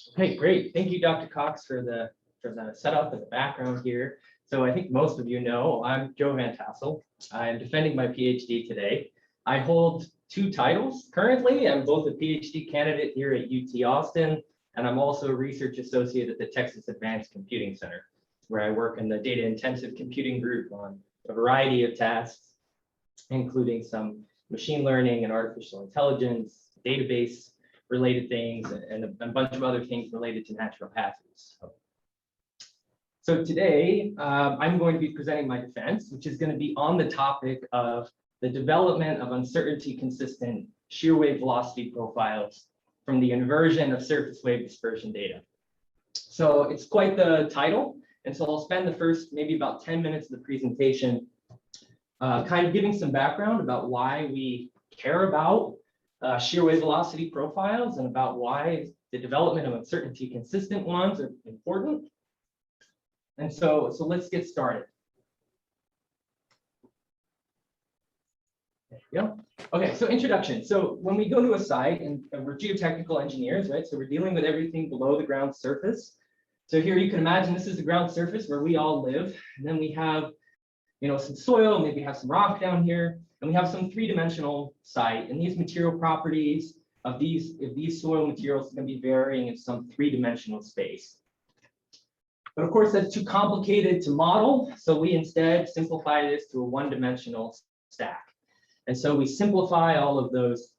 Okay, great. Thank you, Dr. Cox, for the setup and the background here. So I think most of you know I'm Joe Vantassel. I'm defending my PhD today. I hold two titles currently. I'm both a PhD candidate here at UT Austin, and I'm also a research associate at the Texas Advanced Computing Center, where I work in the data intensive computing group on a variety of tasks, including some machine learning and artificial intelligence, database related things, and a bunch of other things related to natural hazards. So today, I'm going to be presenting my defense, which is going to be on the topic of the development of uncertainty-consistent shear wave velocity profiles from the inversion of surface wave dispersion data. So it's quite the title, and so I'll spend the first maybe about 10 minutes of the presentation kind of giving some background about why we care about shear wave velocity profiles and about why the development of uncertainty consistent ones are important. And so let's get started. There we go. Okay, so introduction. So when we go to a site, and we're geotechnical engineers, right? So we're dealing with everything below the ground surface. So here you can imagine this is the ground surface where we all live. And then we have, some soil, maybe have some rock down here, and we have some three-dimensional site. And these material properties of these soil materials are going to be varying in some three-dimensional space. But of course, that's too complicated to model. So we instead simplify this to a one-dimensional stack. And so we simplify all of those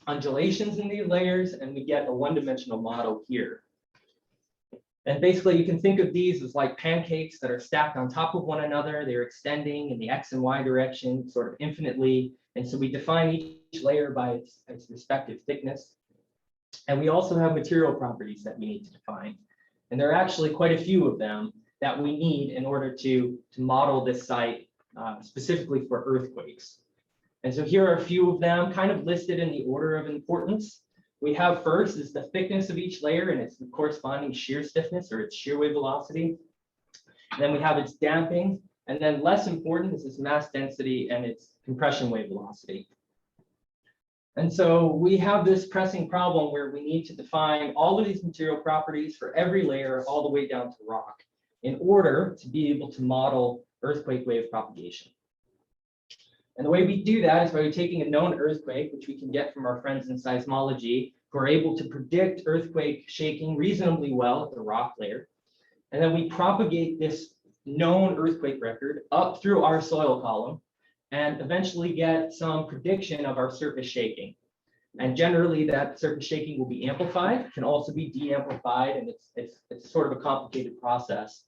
undulations in these layers, and we get a one-dimensional model here. And basically, you can think of these as like pancakes that are stacked on top of one another. They're extending in the X and Y direction sort of infinitely. And so we define each layer by its respective thickness. And we also have material properties that we need to define. And there are actually quite a few of them that we need in order to model this site specifically for earthquakes. And so here are a few of them kind of listed in the order of importance. We have first is the thickness of each layer and its corresponding shear stiffness or its shear wave velocity. And then we have its damping. And then less important is its mass density and its compression wave velocity. And so we have this pressing problem where we need to define all of these material properties for every layer all the way down to rock in order to be able to model earthquake wave propagation. And the way we do that is by taking a known earthquake, which we can get from our friends in seismology, who are able to predict earthquake shaking reasonably well at the rock layer. And then we propagate this known earthquake record up through our soil column and eventually get some prediction of our surface shaking. And generally that surface shaking will be amplified, can also be de-amplified, and it's sort of a complicated process.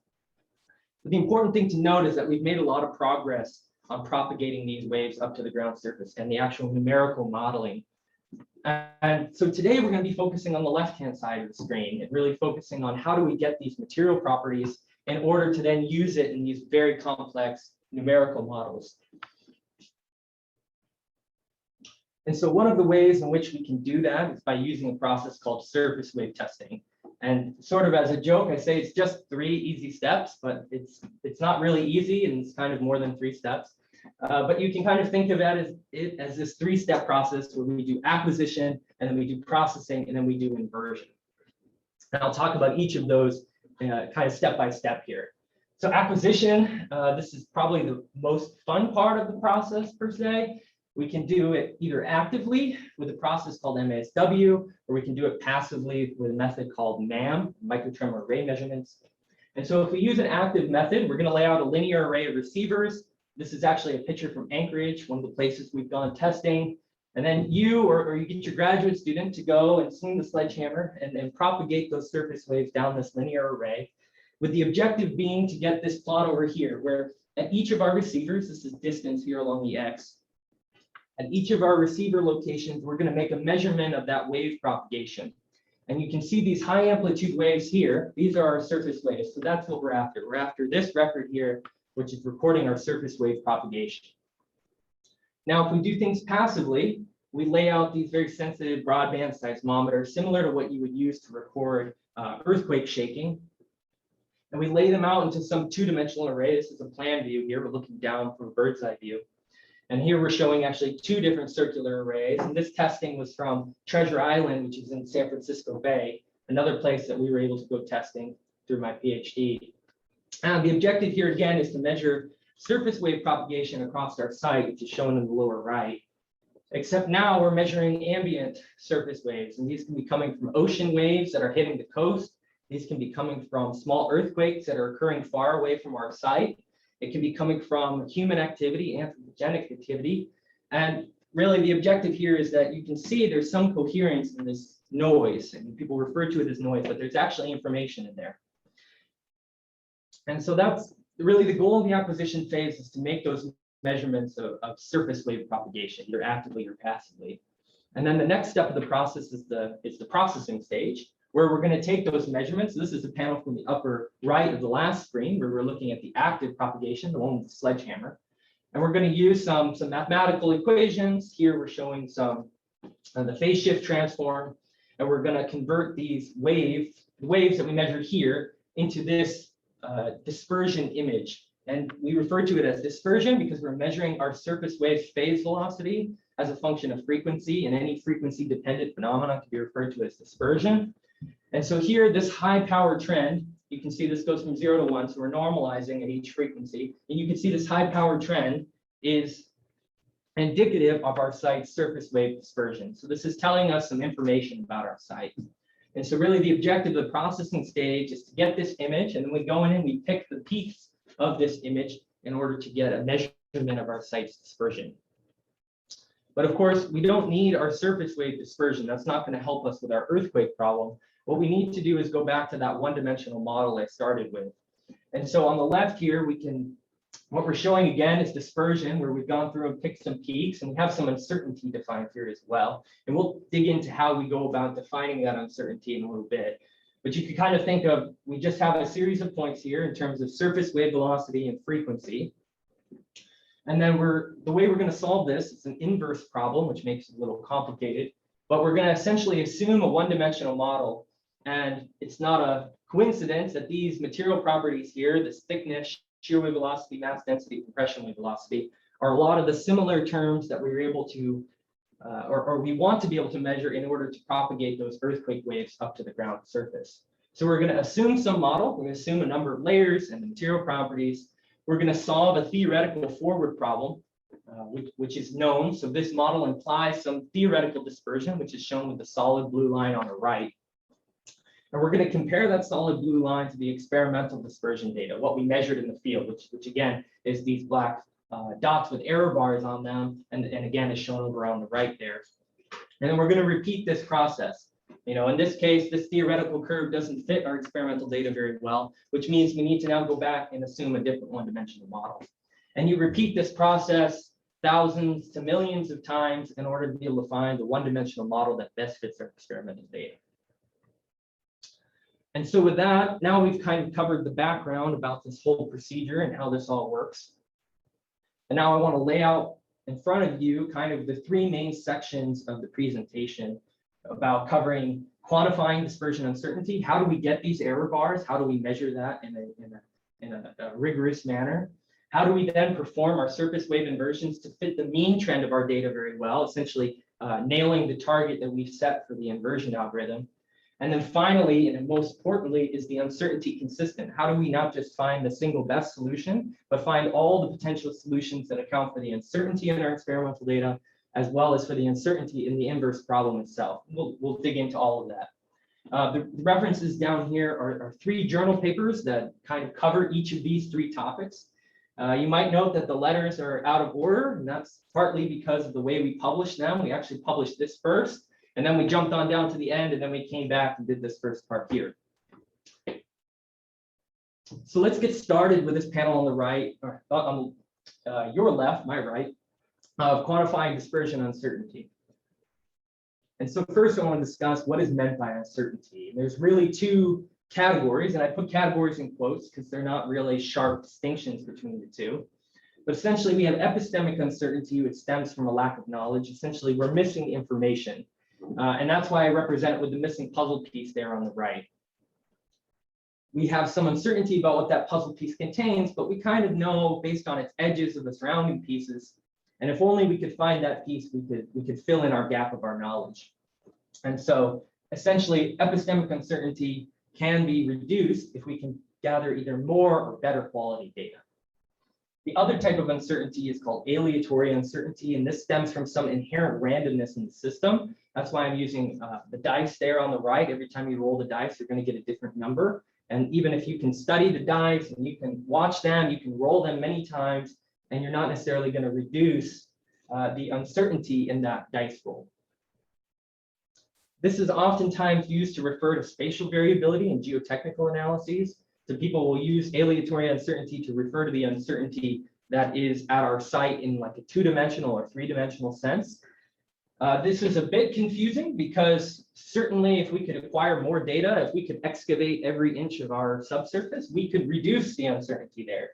But the important thing to note is that we've made a lot of progress on propagating these waves up to the ground surface and the actual numerical modeling. And so today we're going to be focusing on the left-hand side of the screen and really focusing on how do we get these material properties in order to then use it in these very complex numerical models. And so one of the ways in which we can do that is by using a process called surface wave testing. And sort of as a joke, I say it's just 3 easy steps, but it's not really easy, and it's kind of more than 3 steps. But you can kind of think of it as this 3-step process where we do acquisition, and then we do processing, and then we do inversion. And I'll talk about each of those kind of step by step here. So acquisition, this is probably the most fun part of the process per se. We can do it either actively with a process called MASW, or we can do it passively with a method called MAM, microtremor array measurements. And so if we use an active method, we're going to lay out a linear array of receivers. This is actually a picture from Anchorage, one of the places we've done testing. And then you or you get your graduate student to go and swing the sledgehammer and propagate those surface waves down this linear array, with the objective being to get this plot over here, where at each of our receivers, this is distance here along the X, at each of our receiver locations, we're going to make a measurement of that wave propagation. And you can see these high amplitude waves here. These are our surface waves. So that's what we're after. We're after this record here, which is recording our surface wave propagation. Now, if we do things passively, we lay out these very sensitive broadband seismometers, similar to what you would use to record earthquake shaking. And we lay them out into some 2-dimensional array. This is a plan view here. We're looking down from a bird's eye view. And here we're showing actually 2 different circular arrays. And this testing was from Treasure Island, which is in San Francisco Bay. another place that we were able to go testing through my PhD. And the objective here again is to measure surface wave propagation across our site, which is shown in the lower right. Except now we're measuring ambient surface waves, and these can be coming from ocean waves that are hitting the coast. These can be coming from small earthquakes that are occurring far away from our site. It can be coming from human activity, anthropogenic activity. And really the objective here is that you can see there's some coherence in this noise, and people refer to it as noise, but there's actually information in there. And so that's really the goal of the acquisition phase, is to make those measurements of surface wave propagation, either actively or passively. And then the next step of the process is the processing stage, where we're going to take those measurements. This is a panel from the upper right of the last screen, where we're looking at the active propagation, the one with the sledgehammer. And we're going to use some mathematical equations. Here we're showing the phase shift transform, and we're going to convert these waves that we measured here into this dispersion image. And we refer to it as dispersion because we're measuring our surface wave phase velocity as a function of frequency, and any frequency dependent phenomena can be referred to as dispersion. And so here, this high power trend, you can see this goes from 0 to 1, so we're normalizing at each frequency. And you can see this high power trend is indicative of our site's surface wave dispersion. So this is telling us some information about our site. And so really the objective of the processing stage is to get this image, and then we go in and we pick the peaks of this image in order to get a measurement of our site's dispersion. But of course, we don't need our surface wave dispersion. That's not going to help us with our earthquake problem. What we need to do is go back to that one-dimensional model I started with. And so on the left here, what we're showing again is dispersion, where we've gone through and picked some peaks, and we have some uncertainty defined here as well. And we'll dig into how we go about defining that uncertainty in a little bit. But you can kind of think of, we just have a series of points here in terms of surface wave velocity and frequency. And then the way we're going to solve this, it's an inverse problem, which makes it a little complicated, but we're going to essentially assume a one-dimensional model. And it's not a coincidence that these material properties here, this thickness, shear wave velocity, mass density, compression wave velocity, are a lot of the similar terms that we were able to, or we want to be able to measure in order to propagate those earthquake waves up to the ground surface. So we're going to assume some model. We're going to assume a number of layers and the material properties. We're going to solve a theoretical forward problem, which is known. So this model implies some theoretical dispersion, which is shown with the solid blue line on the right. And we're going to compare that solid blue line to the experimental dispersion data, what we measured in the field, which again is these black dots with error bars on them, and again is shown over on the right there. And then we're going to repeat this process. You know, in this case, this theoretical curve doesn't fit our experimental data very well, which means we need to now go back and assume a different one-dimensional model. And you repeat this process thousands to millions of times in order to be able to find the one-dimensional model that best fits our experimental data. And so with that, now we've kind of covered the background about this whole procedure and how this all works. And now I want to lay out in front of you kind of the three main sections of the presentation about covering quantifying dispersion uncertainty. How do we get these error bars? How do we measure that in a rigorous manner? How do we then perform our surface wave inversions to fit the mean trend of our data very well, essentially nailing the target that we've set for the inversion algorithm? And then finally, and most importantly, is the uncertainty consistent? How do we not just find the single best solution, but find all the potential solutions that account for the uncertainty in our experimental data, as well as for the uncertainty in the inverse problem itself? We'll dig into all of that. The references down here are three journal papers that kind of cover each of these three topics. You might note that the letters are out of order, and that's partly because of the way we publish them. We actually published this first, and then we jumped on down to the end, and then we came back and did this first part here. So let's get started with this panel on the right, or on your left, my right, of quantifying dispersion uncertainty. And so first I want to discuss what is meant by uncertainty. And there's really two categories, and I put categories in quotes because they're not really sharp distinctions between the two. But essentially we have epistemic uncertainty, which stems from a lack of knowledge. Essentially we're missing information. And that's why I represent it with the missing puzzle piece there on the right. We have some uncertainty about what that puzzle piece contains, but we kind of know based on its edges of the surrounding pieces. And if only we could find that piece, we could fill in our gap of our knowledge. And so essentially epistemic uncertainty can be reduced if we can gather either more or better quality data. The other type of uncertainty is called aleatory uncertainty, and this stems from some inherent randomness in the system. That's why I'm using the dice there on the right. Every time you roll the dice, you're going to get a different number. And even if you can study the dice and you can watch them, you can roll them many times, and you're not necessarily going to reduce the uncertainty in that dice roll. This is oftentimes used to refer to spatial variability in geotechnical analyses. So people will use aleatory uncertainty to refer to the uncertainty that is at our site in like a two-dimensional or three-dimensional sense. This is a bit confusing because certainly if we could acquire more data, if we could excavate every inch of our subsurface, we could reduce the uncertainty there.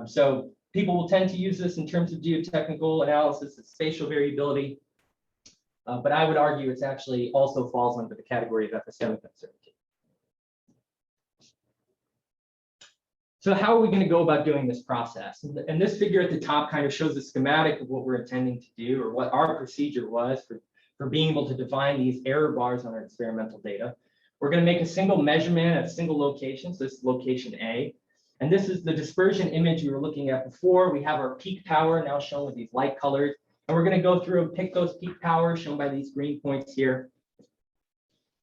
So people will tend to use this in terms of geotechnical analysis of spatial variability. But I would argue it's actually also falls under the category of epistemic uncertainty. So how are we going to go about doing this process? And this figure at the top kind of shows the schematic of what we're intending to do, or what our procedure was for being able to define these error bars on our experimental data. We're going to make a single measurement at a single location. So this is location A. And this is the dispersion image we were looking at before. We have our peak power now shown with these light colors. And we're going to go through and pick those peak powers shown by these green points here.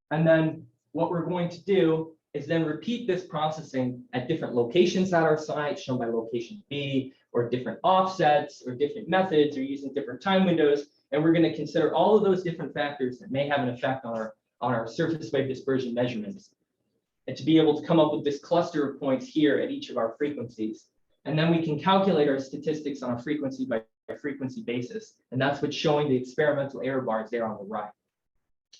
And then what we're going to do is then repeat this processing at different locations at our site, shown by location B, or different offsets, or different methods, or using different time windows. And we're going to consider all of those different factors that may have an effect on our surface wave dispersion measurements, and to be able to come up with this cluster of points here at each of our frequencies. And then we can calculate our statistics on a frequency by frequency basis. And that's what's showing the experimental error bars there on the right.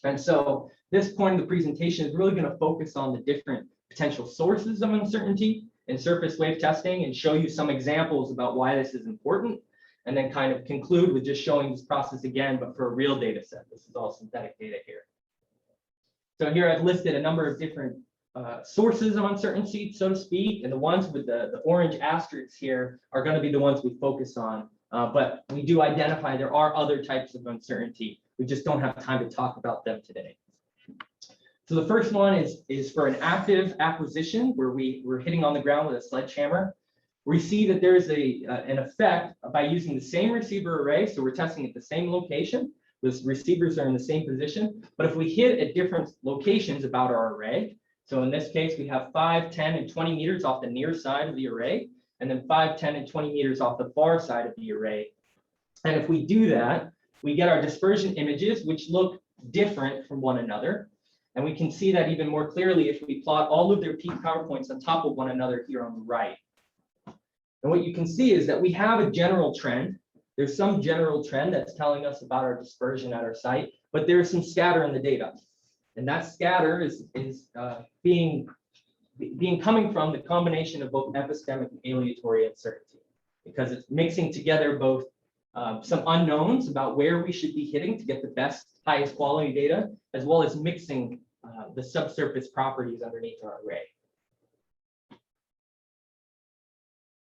And so this point of the presentation is really going to focus on the different potential sources of uncertainty in surface wave testing and show you some examples about why this is important, and then kind of conclude with just showing this process again, but for a real data set. This is all synthetic data here. So here I've listed a number of different sources of uncertainty, so to speak, and the ones with the orange asterisks here are going to be the ones we focus on. But we do identify there are other types of uncertainty. We just don't have time to talk about them today. So the first one is for an active acquisition where we're hitting on the ground with a sledgehammer. We see that there's an effect by using the same receiver array. So we're testing at the same location. The receivers are in the same position. But if we hit at different locations about our array, so in this case, we have 5, 10, and 20 meters off the near side of the array, and then 5, 10, and 20 meters off the far side of the array. And if we do that, we get our dispersion images, which look different from one another. And we can see that even more clearly if we plot all of their peak power points on top of one another here on the right. And what you can see is that we have a general trend. There's some general trend that's telling us about our dispersion at our site, but there's some scatter in the data. And that scatter is coming from the combination of both epistemic and aleatory uncertainty, because it's mixing together both some unknowns about where we should be hitting to get the best, highest quality data, as well as mixing the subsurface properties underneath our array.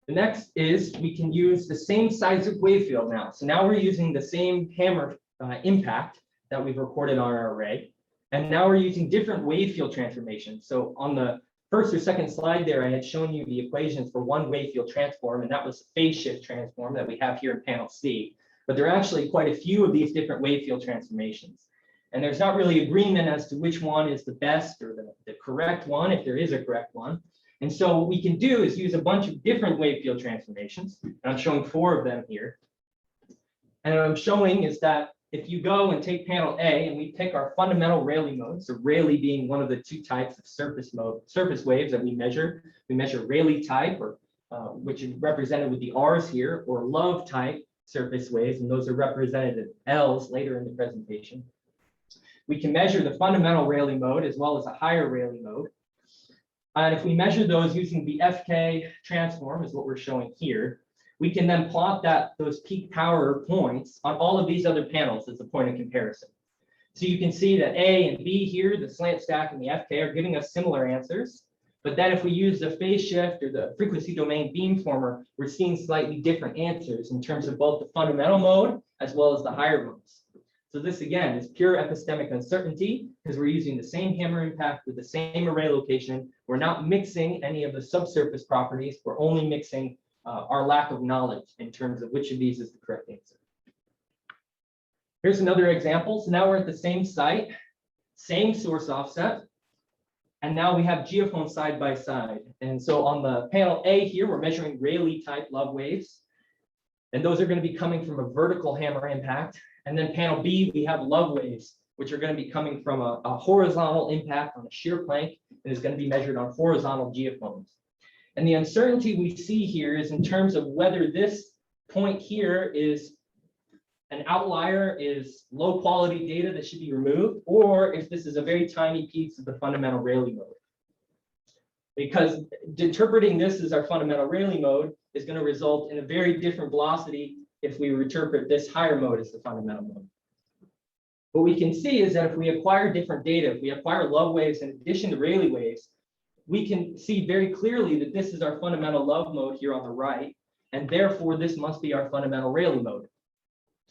The next is we can use the same seismic wave field now. So now we're using the same hammer impact that we've recorded on our array. And now we're using different wave field transformations. So on the first or second slide there, I had shown you the equations for one wave field transform, and that was the phase shift transform that we have here in panel C. But there are actually quite a few of these different wave field transformations. And there's not really agreement as to which one is the best or the correct one, if there is a correct one. And so what we can do is use a bunch of different wave field transformations. And I'm showing 4 of them here. And what I'm showing is that if you go and take panel A and we pick our fundamental Rayleigh mode, so Rayleigh being one of the 2 types of surface waves that we measure Rayleigh type, or which is represented with the R's here, or Love type surface waves, and those are represented as L's later in the presentation. We can measure the fundamental Rayleigh mode as well as a higher Rayleigh mode. And if we measure those using the FK transform, is what we're showing here, we can then plot those peak power points on all of these other panels as a point of comparison. So you can see that A and B here, the slant stack and the FK, are giving us similar answers. But then if we use the phase shift or the frequency domain beamformer, we're seeing slightly different answers in terms of both the fundamental mode as well as the higher modes. So this again is pure epistemic uncertainty because we're using the same hammer impact with the same array location. We're not mixing any of the subsurface properties. We're only mixing our lack of knowledge in terms of which of these is the correct answer. Here's another example. So now we're at the same site, same source offset, and now we have geophone side by side. And so on the panel A here, we're measuring Rayleigh type love waves. And those are going to be coming from a vertical hammer impact. And then panel B, we have love waves, which are going to be coming from a horizontal impact on a shear plank and is going to be measured on horizontal geophones. And the uncertainty we see here is in terms of whether this point here is an outlier, is low quality data that should be removed, or if this is a very tiny piece of the fundamental Rayleigh mode. Because interpreting this as our fundamental Rayleigh mode is going to result in a very different velocity if we interpret this higher mode as the fundamental mode. What we can see is that if we acquire different data, if we acquire love waves in addition to Rayleigh waves, we can see very clearly that this is our fundamental love mode here on the right, and therefore this must be our fundamental Rayleigh mode,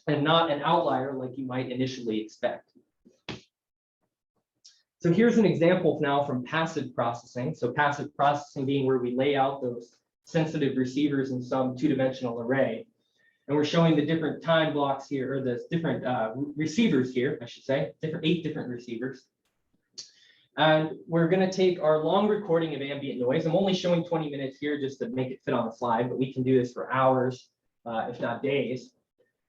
and not an outlier like you might initially expect. So here's an example now from passive processing. So passive processing being where we lay out those sensitive receivers in some two-dimensional array. And we're showing the different time blocks here, or the different receivers here, I should say, 8 different receivers. And we're going to take our long recording of ambient noise. I'm only showing 20 minutes here just to make it fit on the slide, but we can do this for hours, if not days.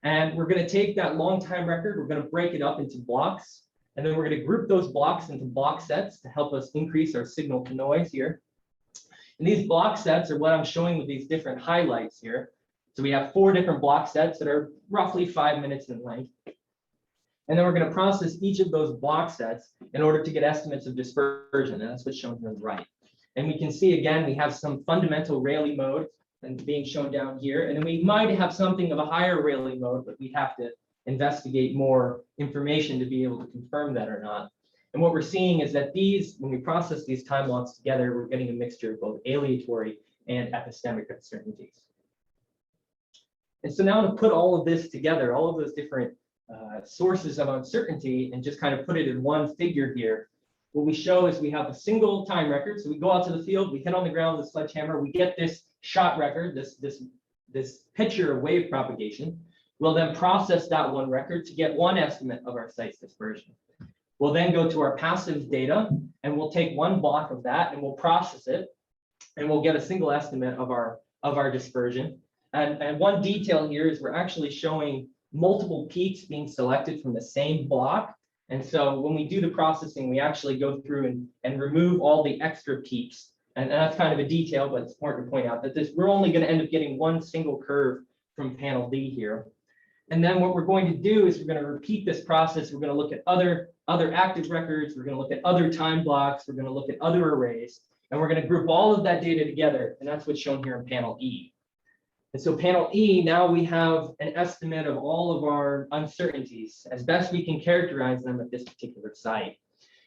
And we're going to take that long time record, we're going to break it up into blocks, and then we're going to group those blocks into block sets to help us increase our signal to noise here. And these block sets are what I'm showing with these different highlights here. So we have 4 different block sets that are roughly 5 minutes in length. And then we're going to process each of those block sets in order to get estimates of dispersion. And that's what's shown here on the right. And we can see, again, we have some fundamental Rayleigh mode and being shown down here. And then we might have something of a higher Rayleigh mode, but we have to investigate more information to be able to confirm that or not. And what we're seeing is that these, when we process these time blocks together, we're getting a mixture of both aleatory and epistemic uncertainties. And so now to put all of this together, all of those different sources of uncertainty, and just kind of put it in one figure here, what we show is we have a single time record. So we go out to the field, we hit on the ground with a sledgehammer, we get this shot record, this picture of wave propagation. We'll then process that one record to get one estimate of our site's dispersion. We'll then go to our passive data, and we'll take one block of that and we'll process it, and we'll get a single estimate of our dispersion. And one detail here is we're actually showing multiple peaks being selected from the same block. And so when we do the processing, we actually go through and remove all the extra peaks. And that's kind of a detail, but it's important to point out that we're only going to end up getting one single curve from panel D here. And then what we're going to do is we're going to repeat this process. We're going to look at other active records. We're going to look at other time blocks. We're going to look at other arrays. And we're going to group all of that data together. And that's what's shown here in panel E. And so panel E, now we have an estimate of all of our uncertainties as best we can characterize them at this particular site.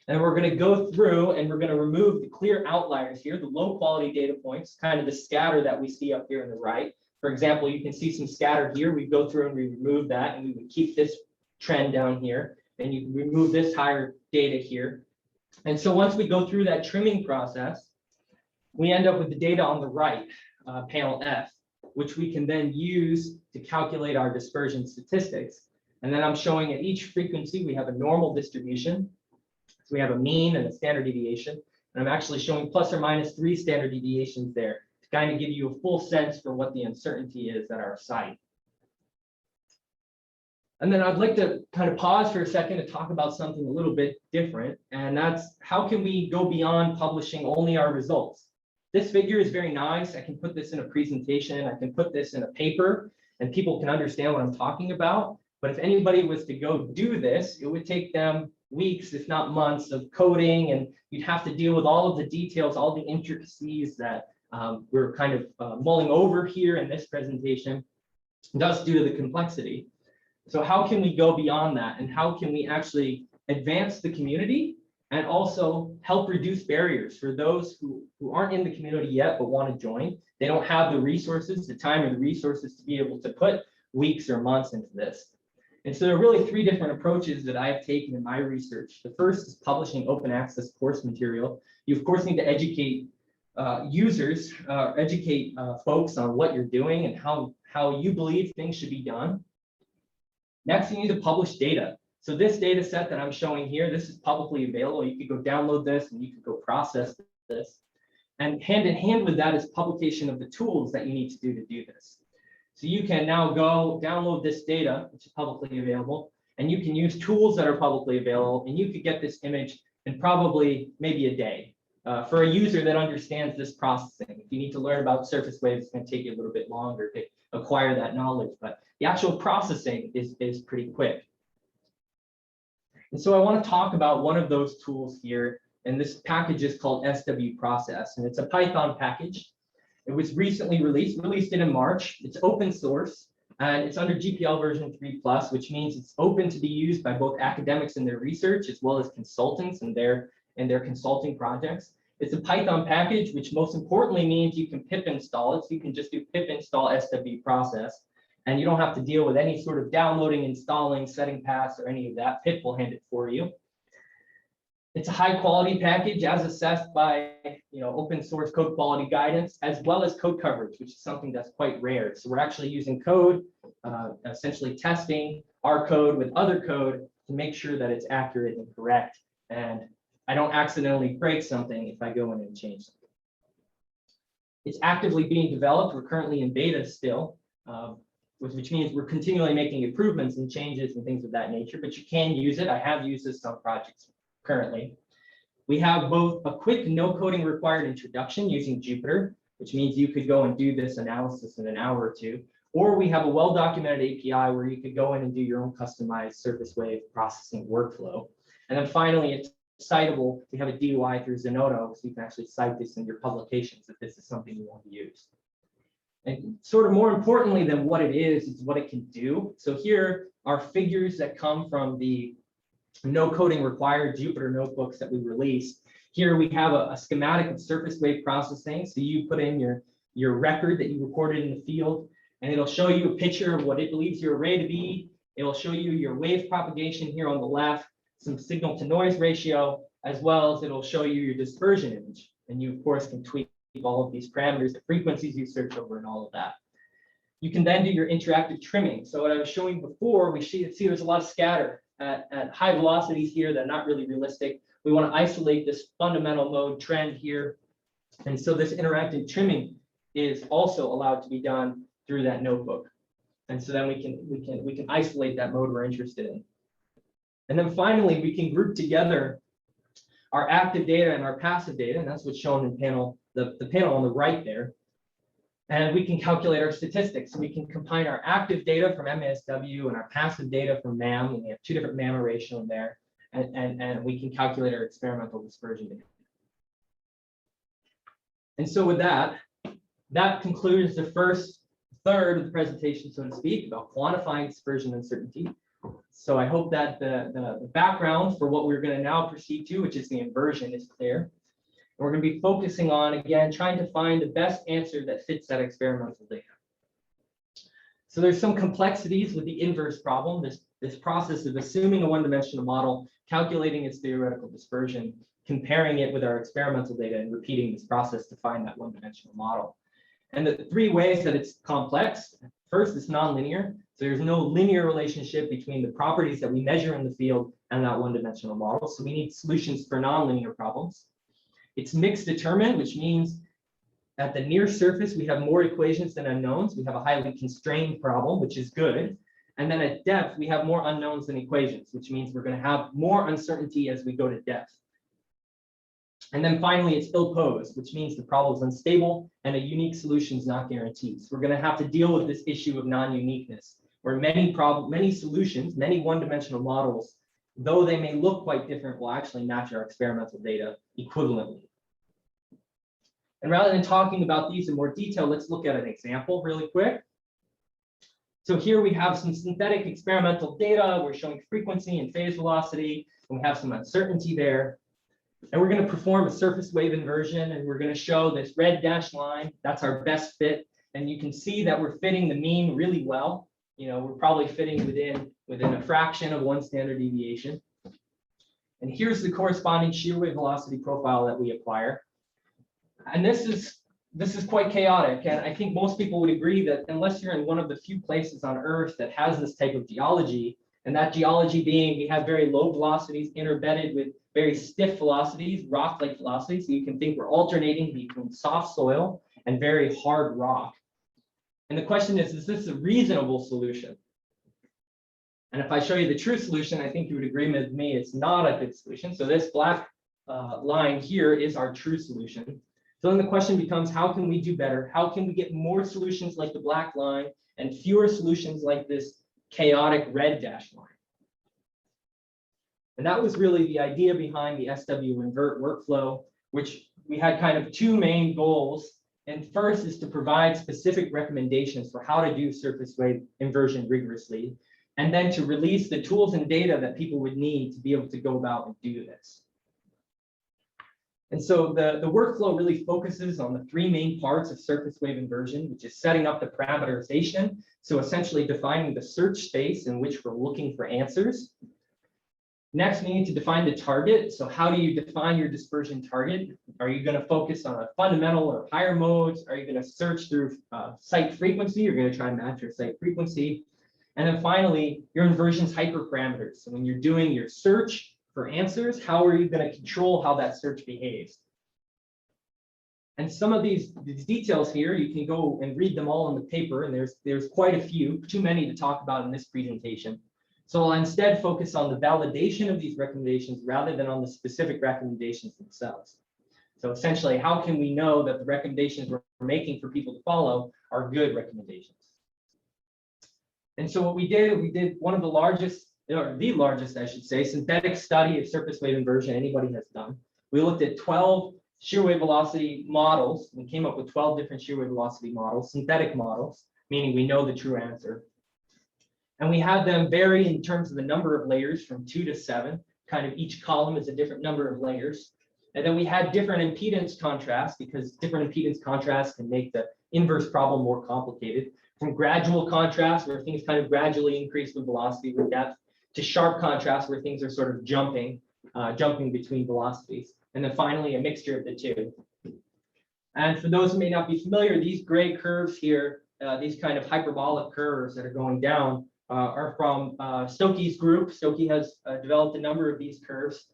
And we're going to go through and we're going to remove the clear outliers here, the low quality data points, kind of the scatter that we see up here on the right. For example, you can see some scatter here. We go through and we remove that, and we would keep this trend down here. And you remove this higher data here. And so once we go through that trimming process, we end up with the data on the right, panel F, which we can then use to calculate our dispersion statistics. And then I'm showing at each frequency, we have a normal distribution. So we have a mean and a standard deviation. And I'm actually showing plus or minus 3 standard deviations there to kind of give you a full sense for what the uncertainty is at our site. And then I'd like to kind of pause for a second to talk about something a little bit different. And that's how can we go beyond publishing only our results? This figure is very nice. I can put this in a presentation. I can put this in a paper and people can understand what I'm talking about. But if anybody was to go do this, it would take them weeks, if not months, of coding, and you'd have to deal with all of the details, all the intricacies that we're kind of mulling over here in this presentation, thus due to the complexity. So how can we go beyond that? And how can we actually advance the community and also help reduce barriers for those who aren't in the community yet but want to join? They don't have the resources, the time or the resources to be able to put weeks or months into this. And so there are really three different approaches that I've taken in my research. The first is publishing open access course material. You of course need to educate users, educate folks on what you're doing and how you believe things should be done. Next, you need to publish data. So this data set that I'm showing here, this is publicly available. You could go download this and you could go process this. And hand in hand with that is publication of the tools that you need to do this. So you can now go download this data, which is publicly available, and you can use tools that are publicly available, and you could get this image in probably maybe a day. For a user that understands this processing, if you need to learn about surface waves, it's going to take you a little bit longer to acquire that knowledge, but the actual processing is pretty quick. And so I want to talk about one of those tools here, and this package is called SW Process, and it's a Python package. It was recently released it in March. It's open source, and it's under GPL version 3+, which means it's open to be used by both academics in their research as well as consultants in their consulting projects. It's a Python package, which most importantly means you can pip install it. So you can just do pip install SW Process, and you don't have to deal with any sort of downloading, installing, setting paths, or any of that. Pip will hand it for you. It's a high quality package as assessed by open source code quality guidance, as well as code coverage, which is something that's quite rare. So we're actually using code, essentially testing our code with other code to make sure that it's accurate and correct. And I don't accidentally break something if I go in and change something. It's actively being developed. We're currently in beta still, which means we're continually making improvements and changes and things of that nature, but you can use it. I have used this on projects currently. We have both a quick no coding required introduction using Jupyter, which means you could go and do this analysis in an hour or two, or we have a well-documented API where you could go in and do your own customized surface wave processing workflow. And then finally, it's citable. We have a DOI through Zenodo, so you can actually cite this in your publications if this is something you want to use. And sort of more importantly than what it is what it can do. So here are figures that come from the no coding required Jupyter notebooks that we released. Here we have a schematic of surface wave processing. So you put in your record that you recorded in the field, and it'll show you a picture of what it believes your array to be. It'll show you your wave propagation here on the left, some signal to noise ratio, as well as it'll show you your dispersion image. And you of course can tweak all of these parameters, the frequencies you search over and all of that. You can then do your interactive trimming. So what I was showing before, we see there's a lot of scatter at high velocities here that are not really realistic. We want to isolate this fundamental mode trend here. And so this interactive trimming is also allowed to be done through that notebook. And so then we can isolate that mode we're interested in. And then finally, we can group together our active data and our passive data, and that's what's shown in the panel on the right there. And we can calculate our statistics. So we can combine our active data from MASW and our passive data from MAM, and we have two different MAMA ratio in there, and we can calculate our experimental dispersion data. And so with that concludes the first third of the presentation, so to speak, about quantifying dispersion uncertainty. So I hope that the background for what we're going to now proceed to, which is the inversion, is clear. And we're going to be focusing on, again, trying to find the best answer that fits that experimental data. So there's some complexities with the inverse problem, this process of assuming a one-dimensional model, calculating its theoretical dispersion, comparing it with our experimental data, and repeating this process to find that one-dimensional model. And the three ways that it's complex: first, it's nonlinear. So there's no linear relationship between the properties that we measure in the field and that one-dimensional model. So we need solutions for nonlinear problems. It's mixed determined, which means at the near surface, we have more equations than unknowns. We have a highly constrained problem, which is good. And then at depth, we have more unknowns than equations, which means we're going to have more uncertainty as we go to depth. And then finally, it's ill-posed, which means the problem is unstable and a unique solution is not guaranteed. So we're going to have to deal with this issue of non-uniqueness, where many solutions, many one-dimensional models, though they may look quite different, will actually match our experimental data equivalently. And rather than talking about these in more detail, let's look at an example really quick. So here we have some synthetic experimental data. We're showing frequency and phase velocity, and we have some uncertainty there. And we're going to perform a surface wave inversion, and we're going to show this red dashed line. That's our best fit. And you can see that we're fitting the mean really well. we're probably fitting within a fraction of one standard deviation. And here's the corresponding shear wave velocity profile that we acquire. And this is quite chaotic. And I think most people would agree that unless you're in one of the few places on Earth that has this type of geology, and that geology being we have very low velocities interbedded with very stiff velocities, rock-like velocities. So you can think we're alternating between soft soil and very hard rock. And the question is this a reasonable solution? And if I show you the true solution, I think you would agree with me, it's not a good solution. So this black line here is our true solution. So then the question becomes, how can we do better? How can we get more solutions like the black line and fewer solutions like this chaotic red dashed line? And that was really the idea behind the SW invert workflow, which we had kind of two main goals. And first is to provide specific recommendations for how to do surface wave inversion rigorously, and then to release the tools and data that people would need to be able to go about and do this. And so the workflow really focuses on the three main parts of surface wave inversion, which is setting up the parameterization. So essentially defining the search space in which we're looking for answers. Next, we need to define the target. So how do you define your dispersion target? Are you going to focus on a fundamental or higher modes? Are you going to search through site frequency? You're going to try and match your site frequency. And then finally, your inversions hyperparameters. So when you're doing your search for answers, how are you going to control how that search behaves? And some of these details here, you can go and read them all in the paper, and there's quite a few, too many to talk about in this presentation. So I'll instead focus on the validation of these recommendations rather than on the specific recommendations themselves. So essentially, how can we know that the recommendations we're making for people to follow are good recommendations? And so what we did one of the largest, or the largest, I should say, synthetic study of surface wave inversion anybody has done. We looked at 12 shear wave velocity models. We came up with 12 different shear wave velocity models, synthetic models, meaning we know the true answer. And we had them vary in terms of the number of layers from 2 to 7. Kind of each column is a different number of layers. And then we had different impedance contrasts, because different impedance contrasts can make the inverse problem more complicated. From gradual contrast, where things kind of gradually increase with velocity with depth, to sharp contrast, where things are sort of jumping between velocities. And then finally, a mixture of the two. And for those who may not be familiar, these gray curves here, these kind of hyperbolic curves that are going down, are from Stokey's group. Stokey has developed a number of these curves.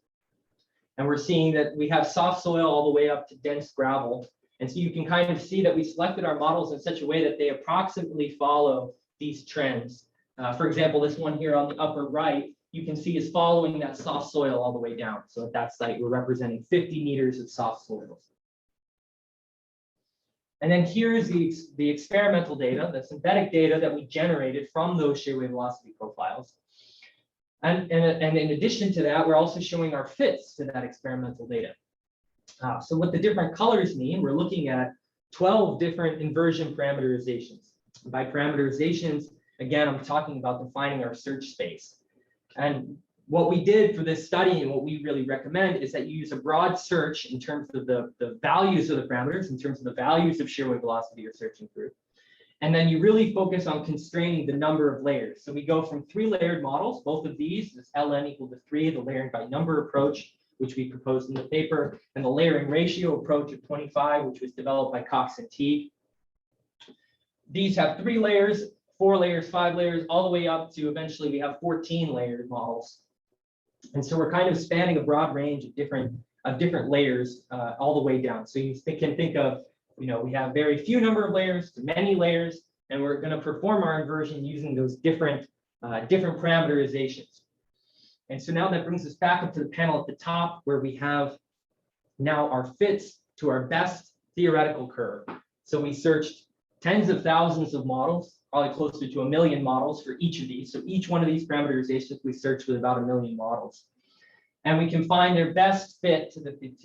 And we're seeing that we have soft soil all the way up to dense gravel. And so you can kind of see that we selected our models in such a way that they approximately follow these trends. For example, this one here on the upper right, you can see is following that soft soil all the way down. So at that site, we're representing 50 meters of soft soils. And then here is the experimental data, the synthetic data that we generated from those shear wave velocity profiles. And in addition to that, we're also showing our fits to that experimental data. So what the different colors mean, we're looking at 12 different inversion parameterizations. By parameterizations, again, I'm talking about defining our search space. And what we did for this study and what we really recommend is that you use a broad search in terms of the values of the parameters, in terms of the values of shear wave velocity you're searching through. And then you really focus on constraining the number of layers. So we go from 3-layered models, both of these, this ln equal to 3, the layering by number approach, which we proposed in the paper, and the layering ratio approach of 25, which was developed by Cox and Teague. These have 3 layers, 4 layers, 5 layers, all the way up to eventually we have 14-layered models. And so we're kind of spanning a broad range of different layers all the way down. So you can think of, we have very few number of layers to many layers, and we're going to perform our inversion using those different parameterizations. And so now that brings us back up to the panel at the top, where we have now our fits to our best theoretical curve. So we searched tens of thousands of models, probably closer to 1 million models for each of these. So each one of these parameterizations we searched with about 1 million models. And we can find their best fit to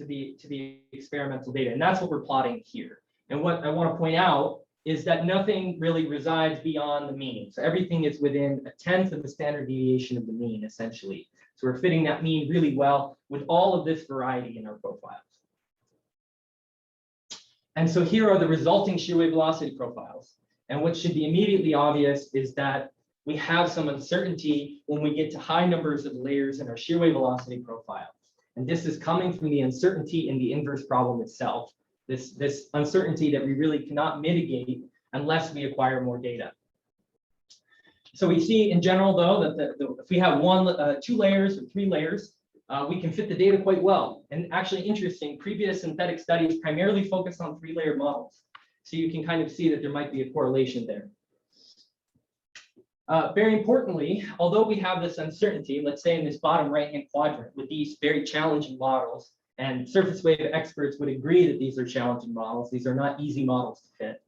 the experimental data. And that's what we're plotting here. And what I want to point out is that nothing really resides beyond the mean. So everything is within 1/10 of the standard deviation of the mean, essentially. So we're fitting that mean really well with all of this variety in our profiles. And so here are the resulting shear wave velocity profiles. And what should be immediately obvious is that we have some uncertainty when we get to high numbers of layers in our shear wave velocity profile. And this is coming from the uncertainty in the inverse problem itself, this uncertainty that we really cannot mitigate unless we acquire more data. So we see in general, though, that if we have two layers or 3 layers, we can fit the data quite well. And actually interesting, previous synthetic studies primarily focused on 3-layer models. So you can kind of see that there might be a correlation there. Very importantly, although we have this uncertainty, let's say in this bottom right-hand quadrant with these very challenging models, and surface wave experts would agree that these are challenging models, these are not easy models to fit.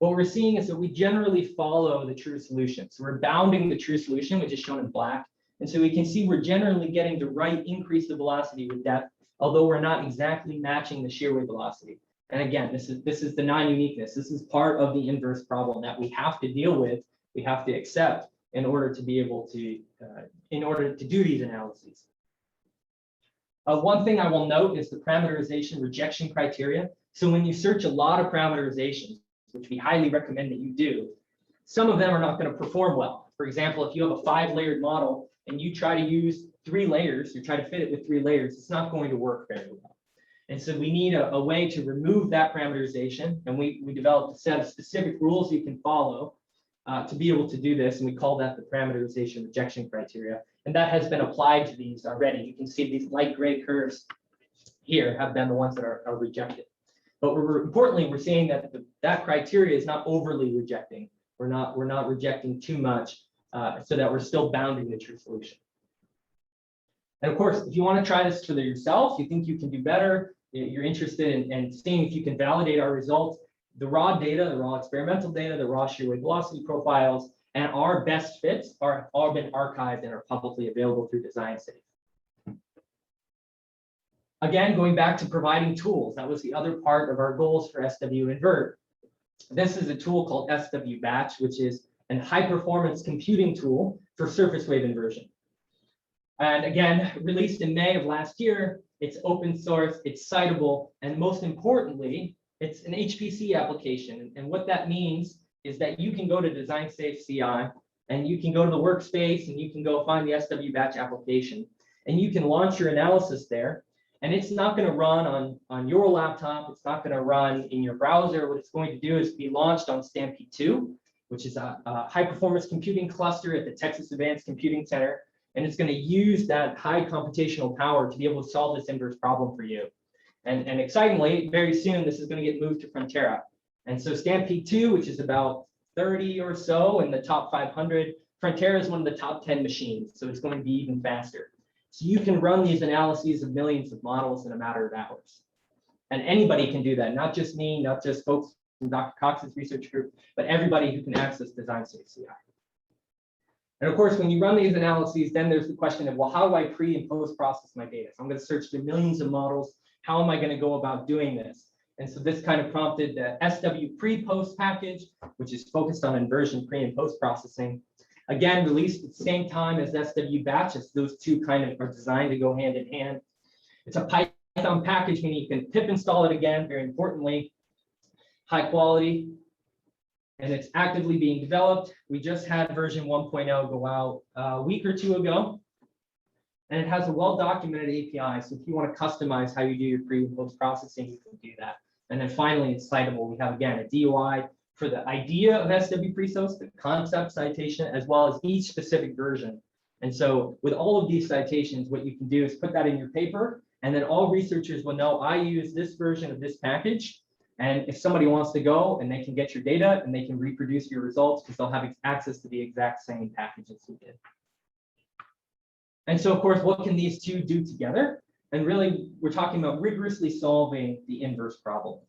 What we're seeing is that we generally follow the true solution. So we're bounding the true solution, which is shown in black. And so we can see we're generally getting the right increase of velocity with depth, although we're not exactly matching the shear wave velocity. And again, this is the non-uniqueness. This is part of the inverse problem that we have to deal with, we have to accept in order to be able to, do these analyses. One thing I will note is the parameterization rejection criteria. So when you search a lot of parameterizations, which we highly recommend that you do, some of them are not going to perform well. For example, if you have a 5-layered model and you try to use 3 layers, you try to fit it with 3 layers, it's not going to work very well. And so we need a way to remove that parameterization. And we developed a set of specific rules you can follow to be able to do this. And we call that the parameterization rejection criteria. And that has been applied to these already. You can see these light gray curves here have been the ones that are rejected. But importantly, we're seeing that that criteria is not overly rejecting. We're not rejecting too much so that we're still bounding the true solution. And of course, if you want to try this for yourself, you think you can do better, you're interested in seeing if you can validate our results, the raw data, the raw experimental data, the raw shear wave velocity profiles, and our best fits are all been archived and are publicly available through DesignSafe. Again, going back to providing tools, that was the other part of our goals for SW Invert. This is a tool called SW Batch, which is a high-performance computing tool for surface wave inversion. And again, released in May of last year, it's open source, it's citable, and most importantly, it's an HPC application. And what that means is that you can go to DesignSafe CI, and you can go to the workspace, and you can go find the SW Batch application, and you can launch your analysis there. And it's not going to run on your laptop. It's not going to run in your browser. What it's going to do is be launched on Stampede 2, which is a high-performance computing cluster at the Texas Advanced Computing Center. And it's going to use that high computational power to be able to solve this inverse problem for you. And excitingly, very soon, this is going to get moved to Frontera. And so Stampede 2, which is about 30 or so in the top 500, Frontera is one of the top 10 machines. So it's going to be even faster. So you can run these analyses of millions of models in a matter of hours. And anybody can do that, not just me, not just folks from Dr. Cox's research group, but everybody who can access DesignSafe CI. And of course, when you run these analyses, then there's the question of, well, how do I pre and post process my data? So I'm going to search through millions of models. How am I going to go about doing this? And so this kind of prompted the SW pre-post package, which is focused on inversion pre and post processing. Again, released at the same time as SW Batch, as those two kind of are designed to go hand in hand. It's a Python package, meaning you can pip install it again, very importantly, high quality, and it's actively being developed. We just had version 1.0 go out a week or 2 ago, and it has a well-documented API. So if you want to customize how you do your pre and post processing, you can do that. And then finally, it's citable. We have, again, a DOI for the idea of SW Presos, the concept citation, as well as each specific version. And so with all of these citations, what you can do is put that in your paper, and then all researchers will know I use this version of this package. And if somebody wants to go and they can get your data and they can reproduce your results because they'll have access to the exact same packages we did. And so, of course, what can these two do together? And really, we're talking about rigorously solving the inverse problem.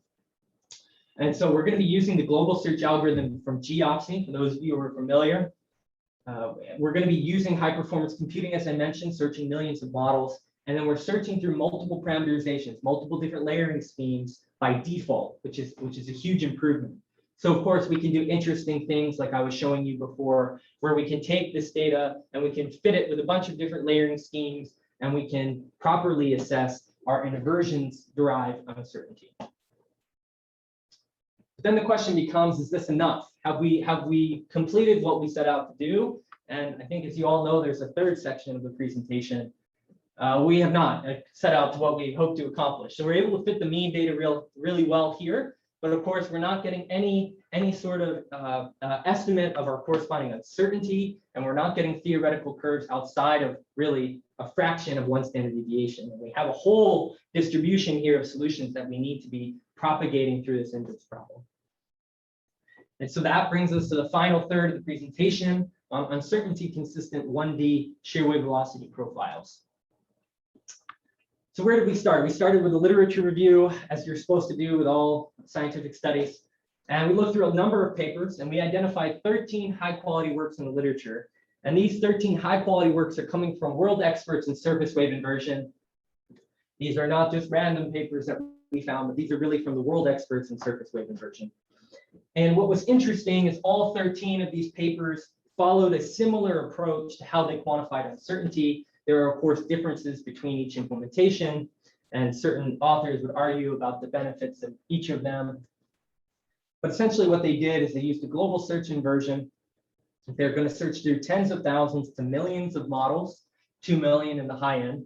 And so we're going to be using the global search algorithm from Geopsy, for those of you who are familiar. We're going to be using high performance computing, as I mentioned, searching millions of models. And then we're searching through multiple parameterizations, multiple different layering schemes by default, which is a huge improvement. So of course, we can do interesting things like I was showing you before, where we can take this data and we can fit it with a bunch of different layering schemes, and we can properly assess our inversions derived uncertainty. then the question becomes, is this enough? Have we completed what we set out to do? And I think, as you all know, there's a third section of the presentation. We have not set out to what we hope to accomplish. So we're able to fit the mean data really well here, but of course we're not getting any sort of estimate of our corresponding uncertainty, and we're not getting theoretical curves outside of really a fraction of one standard deviation. And we have a whole distribution here of solutions that we need to be propagating through this inverse problem. And so that brings us to the final third of the presentation on uncertainty consistent 1D shear wave velocity profiles. So where did we start? We started with a literature review, as you're supposed to do with all scientific studies. And we looked through a number of papers, and we identified 13 high-quality works in the literature. And these 13 high-quality works are coming from world experts in surface wave inversion. These are not just random papers that we found, but these are really from the world experts in surface wave inversion. And what was interesting is all 13 of these papers followed a similar approach to how they quantified uncertainty. There are, of course, differences between each implementation, and certain authors would argue about the benefits of each of them. But essentially what they did is they used a global search inversion. They're going to search through tens of thousands to millions of models, 2 million in the high end.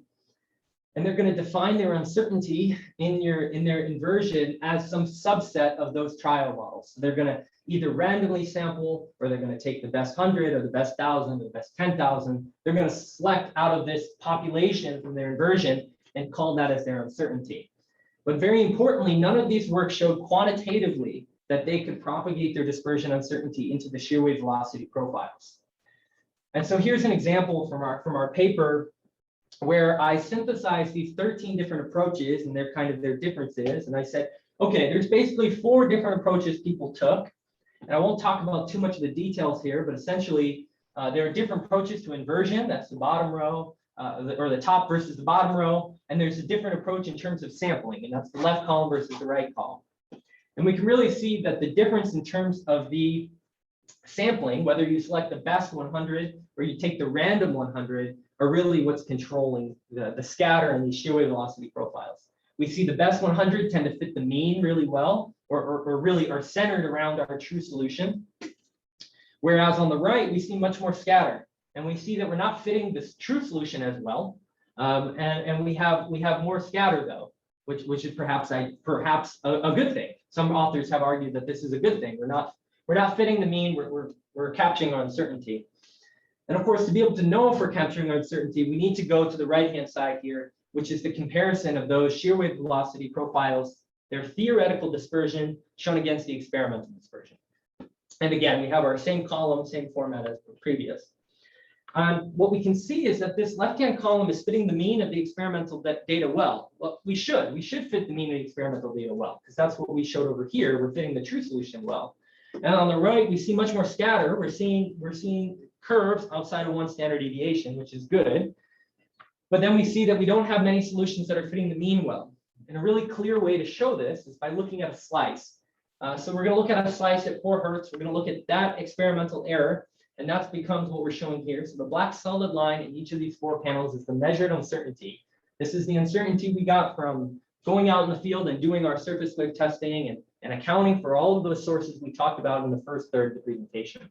And they're going to define their uncertainty in their inversion as some subset of those trial models. So they're going to either randomly sample, or they're going to take the best 100 or the best 1,000 or the best 10,000. They're going to select out of this population from their inversion and call that as their uncertainty. But very importantly, none of these works showed quantitatively that they could propagate their dispersion uncertainty into the shear wave velocity profiles. And so here's an example from our paper where I synthesized these 13 different approaches and their differences. And I said, okay, there's basically 4 different approaches people took. And I won't talk about too much of the details here, but essentially there are different approaches to inversion. That's the bottom row, or the top versus the bottom row. And there's a different approach in terms of sampling, and that's the left column versus the right column. And we can really see that the difference in terms of the sampling, whether you select the best 100 or you take the random 100, are really what's controlling the scatter and these shear wave velocity profiles. We see the best 100 tend to fit the mean really well, or really are centered around our true solution. Whereas on the right, we see much more scatter. And we see that we're not fitting this true solution as well. And we have more scatter though, which is perhaps a good thing. Some authors have argued that this is a good thing. We're not fitting the mean, we're capturing our uncertainty. And of course, to be able to know if we're capturing our uncertainty, we need to go to the right-hand side here, which is the comparison of those shear wave velocity profiles, their theoretical dispersion shown against the experimental dispersion. And again, we have our same column, same format as previous. What we can see is that this left-hand column is fitting the mean of the experimental data well. Well, we should fit the mean of the experimental data well, because that's what we showed over here. We're fitting the true solution well. And on the right, we see much more scatter. We're seeing curves outside of one standard deviation, which is good. But then we see that we don't have many solutions that are fitting the mean well. And a really clear way to show this is by looking at a slice. So we're going to look at a slice at 4 Hertz. We're going to look at that experimental error, and that becomes what we're showing here. So the black solid line in each of these 4 panels is the measured uncertainty. This is the uncertainty we got from going out in the field and doing our surface wave testing and accounting for all of those sources we talked about in the first third of the presentation.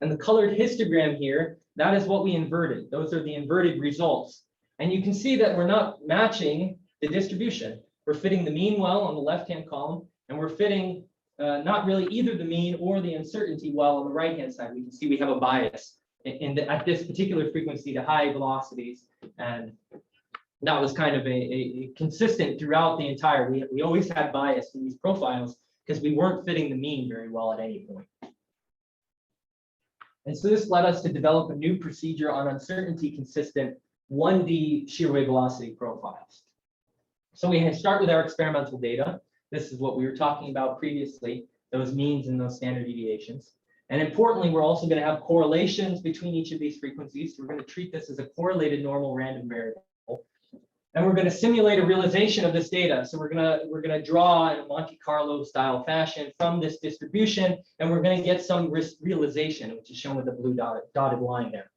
And the colored histogram here, that is what we inverted. Those are the inverted results. And you can see that we're not matching the distribution. We're fitting the mean well on the left-hand column, and we're fitting not really either the mean or the uncertainty well on the right-hand side. We can see we have a bias at this particular frequency to high velocities. And that was kind of a consistent throughout the entire, we always had bias in these profiles because we weren't fitting the mean very well at any point. And so this led us to develop a new procedure on uncertainty consistent 1D shear wave velocity profiles. So we start with our experimental data. This is what we were talking about previously, those means and those standard deviations. And importantly, we're also going to have correlations between each of these frequencies. So we're going to treat this as a correlated normal random variable. And we're going to simulate a realization of this data. So we're going to draw in a Monte Carlo style fashion from this distribution, and we're going to get some realization, which is shown with the blue dotted line there.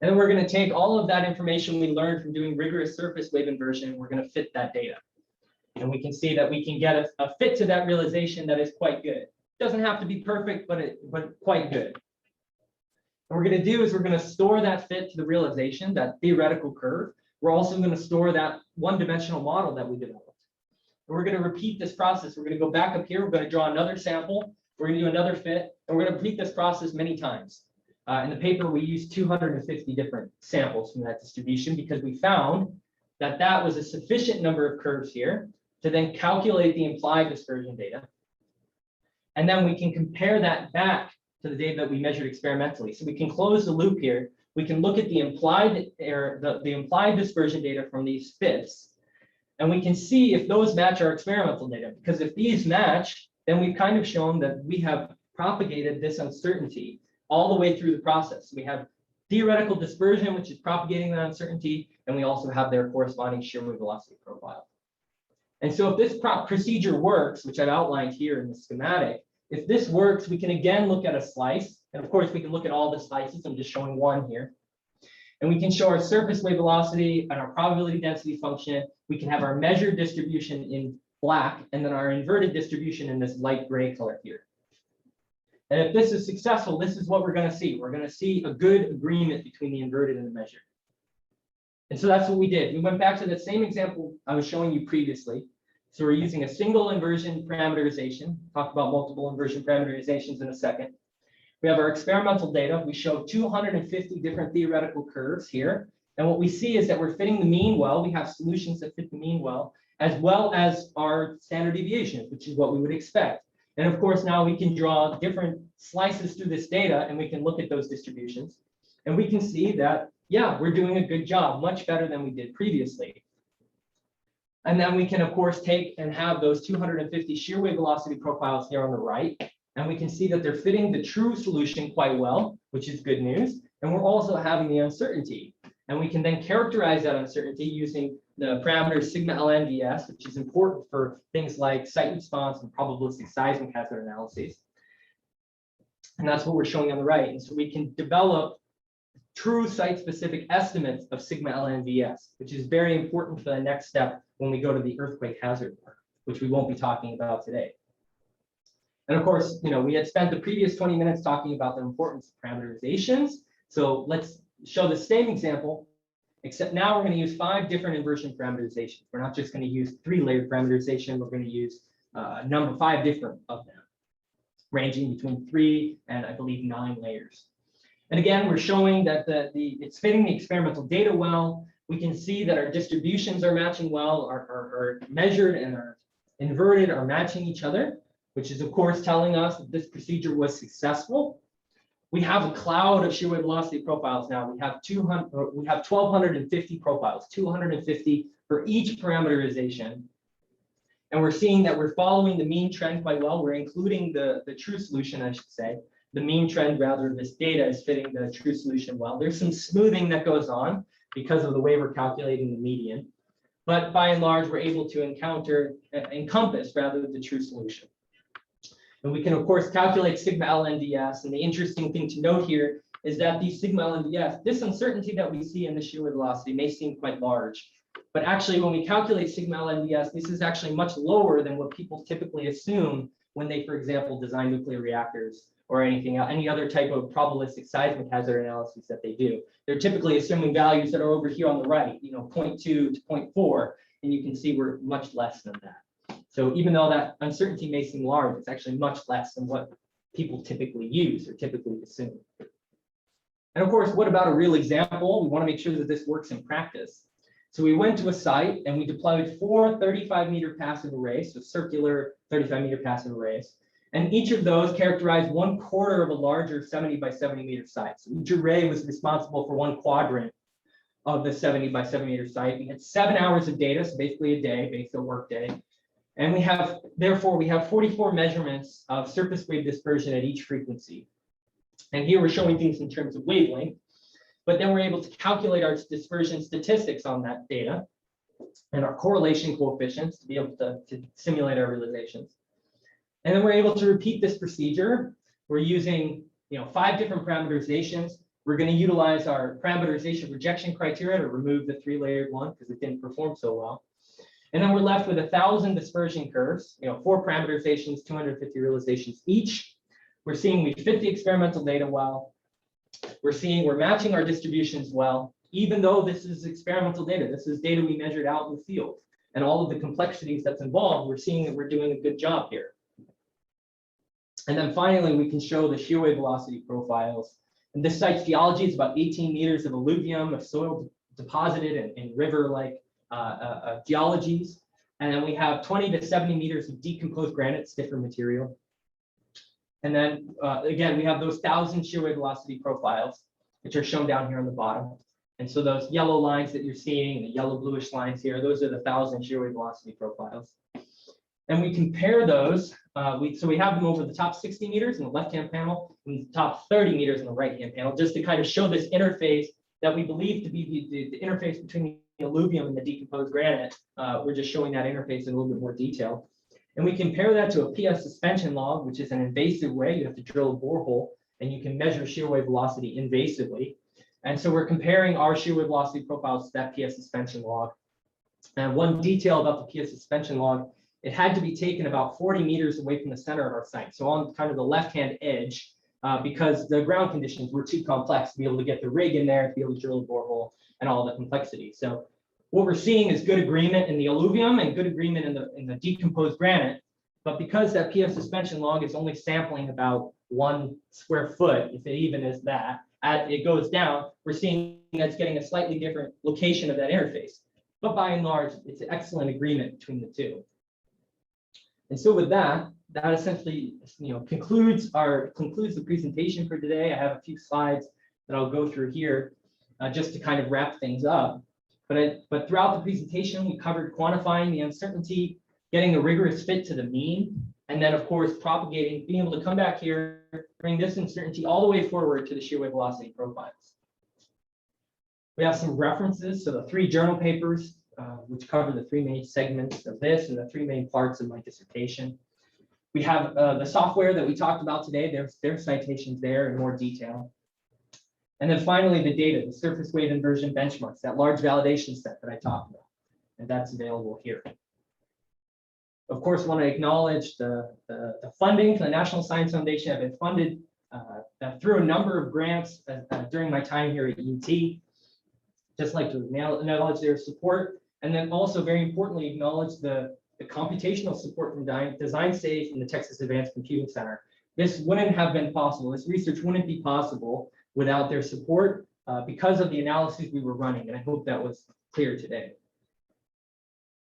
And then we're going to take all of that information we learned from doing rigorous surface wave inversion, and we're going to fit that data. And And we can see that we can get a fit to that realization that is quite good. Doesn't have to be perfect, but quite good. What we're going to do is we're going to store that fit to the realization, that theoretical curve. We're also going to store that one-dimensional model that we developed. And we're going to repeat this process. We're going to go back up here. We're going to draw another sample. We're going to do another fit, and we're going to repeat this process many times. In the paper, we used 250 different samples from that distribution because we found that that was a sufficient number of curves here to then calculate the implied dispersion data. And then we can compare that back to the data that we measured experimentally. So we can close the loop here. We can look at the implied error, the implied dispersion data from these fits, and we can see if those match our experimental data. Because if these match, then we've kind of shown that we have propagated this uncertainty all the way through the process. We have theoretical dispersion, which is propagating that uncertainty, and we also have their corresponding shear wave velocity profile. And so if this procedure works, which I've outlined here in the schematic, if this works, we can again look at a slice. And of course, we can look at all the slices. I'm just showing one here. And we can show our surface wave velocity and our probability density function. We can have our measured distribution in black, and then our inverted distribution in this light gray color here. And if this is successful, this is what we're going to see. We're going to see a good agreement between the inverted and the measured. And so that's what we did. We went back to the same example I was showing you previously. So we're using a single inversion parameterization. Talk about multiple inversion parameterizations in a second. We have our experimental data. We show 250 different theoretical curves here. And what we see is that we're fitting the mean well. We have solutions that fit the mean well as our standard deviations, which is what we would expect. And of course, now we can draw different slices through this data, and we can look at those distributions. And we can see that, yeah, we're doing a good job, much better than we did previously. And then we can, of course, take and have those 250 shear wave velocity profiles here on the right. And we can see that they're fitting the true solution quite well, which is good news. And we're also having the uncertainty. And we can then characterize that uncertainty using the parameter sigma LNDS, which is important for things like site response and probabilistic seismic hazard analyses. And that's what we're showing on the right. And so we can develop true site-specific estimates of sigma LNDS, which is very important for the next step when we go to the earthquake hazard work, which we won't be talking about today. And of course, we had spent the previous 20 minutes talking about the importance of parameterizations. So let's show the same example, except now we're going to use 5 different inversion parameterizations. We're not just going to use 3-layered parameterization. We're going to use 5 different of them, ranging between 3 and I believe 9 layers. And again, we're showing that it's fitting the experimental data well. We can see that our distributions are matching well, our measured and our inverted are matching each other, which is of course telling us that this procedure was successful. We have a cloud of shear wave velocity profiles now. We have 1,250 profiles, 250 for each parameterization. And we're seeing that we're following the mean trend quite well. We're including the true solution, I should say. The mean trend, rather, this data is fitting the true solution well. There's some smoothing that goes on because of the way we're calculating the median. But by and large, we're able to encompass rather the true solution. And we can, of course, calculate sigma LNDS. And the interesting thing to note here is that these sigma LNDS, this uncertainty that we see in the shear wave velocity may seem quite large. But actually, when we calculate sigma LNDS, this is actually much lower than what people typically assume when they, for example, design nuclear reactors or any other type of probabilistic seismic hazard analysis that they do. They're typically assuming values that are over here on the right, 0.2 to 0.4, and you can see we're much less than that. So even though that uncertainty may seem large, it's actually much less than what people typically use or typically assume. And of course, what about a real example? We want to make sure that this works in practice. So we went to a site and we deployed 4 35-meter passive arrays, so circular 35-meter passive arrays. And each of those characterized 1/4 of a larger 70 by 70 meter site. So each array was responsible for 1 quadrant of the 70 by 70 meter site. We had 7 hours of data, so basically a day, basically a work day. And therefore we have 44 measurements of surface wave dispersion at each frequency. And here we're showing things in terms of wavelength, but then we're able to calculate our dispersion statistics on that data and our correlation coefficients to be able to simulate our realizations. And then we're able to repeat this procedure. We're using 5 different parameterizations. We're going to utilize our parameterization rejection criteria to remove the 3-layered one because it didn't perform so well. And then we're left with 1,000 dispersion curves, 4 parameterizations, 250 realizations each. We're seeing we fit the experimental data well. We're matching our distributions well, even though this is experimental data. This is data we measured out in the field. And all of the complexities that's involved, we're seeing that we're doing a good job here. And then finally, we can show the shear wave velocity profiles. And this site's geology is about 18 meters of alluvium, of soil deposited in river-like geologies. And then we have 20 to 70 meters of decomposed granite, stiffer material. And then again, we have those 1,000 shear wave velocity profiles, which are shown down here on the bottom. And so those yellow lines that you're seeing, the yellow bluish lines here, those are the 1,000 shear wave velocity profiles. And we compare those. So we have them over the top 60 meters in the left-hand panel and the top 30 meters in the right-hand panel, just to kind of show this interface that we believe to be the interface between the alluvium and the decomposed granite. We're just showing that interface in a little bit more detail. And we compare that to a PS suspension log, which is an invasive way. You have to drill a borehole and you can measure shear wave velocity invasively. And so we're comparing our shear wave velocity profiles to that PS suspension log. And one detail about the PS suspension log, it had to be taken about 40 meters away from the center of our site. So on kind of the left-hand edge, because the ground conditions were too complex to be able to get the rig in there, to be able to drill a borehole and all the complexity. So what we're seeing is good agreement in the alluvium and good agreement in the decomposed granite. But because that PS suspension log is only sampling about 1 square foot, if it even is that, as it goes down, we're seeing that's getting a slightly different location of that interface. But by and large, it's an excellent agreement between the two. And so with that, that essentially concludes the presentation for today. I have a few slides that I'll go through here just to kind of wrap things up. But throughout the presentation, we covered quantifying the uncertainty, getting a rigorous fit to the mean, and then of course propagating, being able to come back here, bring this uncertainty all the way forward to the shear wave velocity profiles. We have some references, so the 3 journal papers, which cover the 3 main segments of this and the 3 main parts of my dissertation. We have the software that we talked about today. There's citations there in more detail. And then finally, the data, the surface wave inversion benchmarks, that large validation set that I talked about, and that's available here. Of course, I want to acknowledge the funding for the National Science Foundation. I've been funded through a number of grants during my time here at UT. Just like to acknowledge their support, and then also very importantly acknowledge the computational support from DesignSafe and the Texas Advanced Computing Center. This wouldn't have been possible. This research wouldn't be possible without their support because of the analyses we were running, and I hope that was clear today.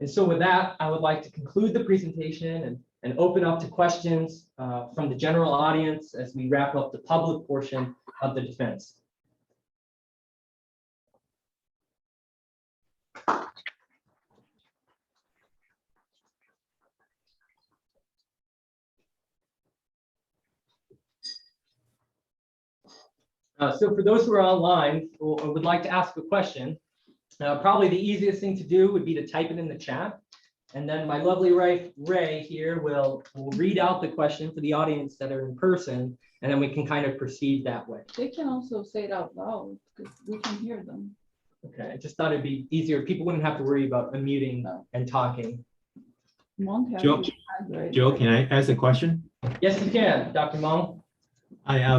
And so with that, I would like to conclude the presentation and open up to questions from the general audience as we wrap up the public portion of the defense. So for those who are online or would like to ask a question, probably the easiest thing to do would be to type it in the chat. And then my lovely Ray here will read out the question for the audience that are in person, and then we can kind of proceed that way. They can also say it out loud because we can hear them. Okay, I just thought it'd be easier. People wouldn't have to worry about unmuting and talking. Joe, can I ask a question? Yes, you can, Dr. Mong.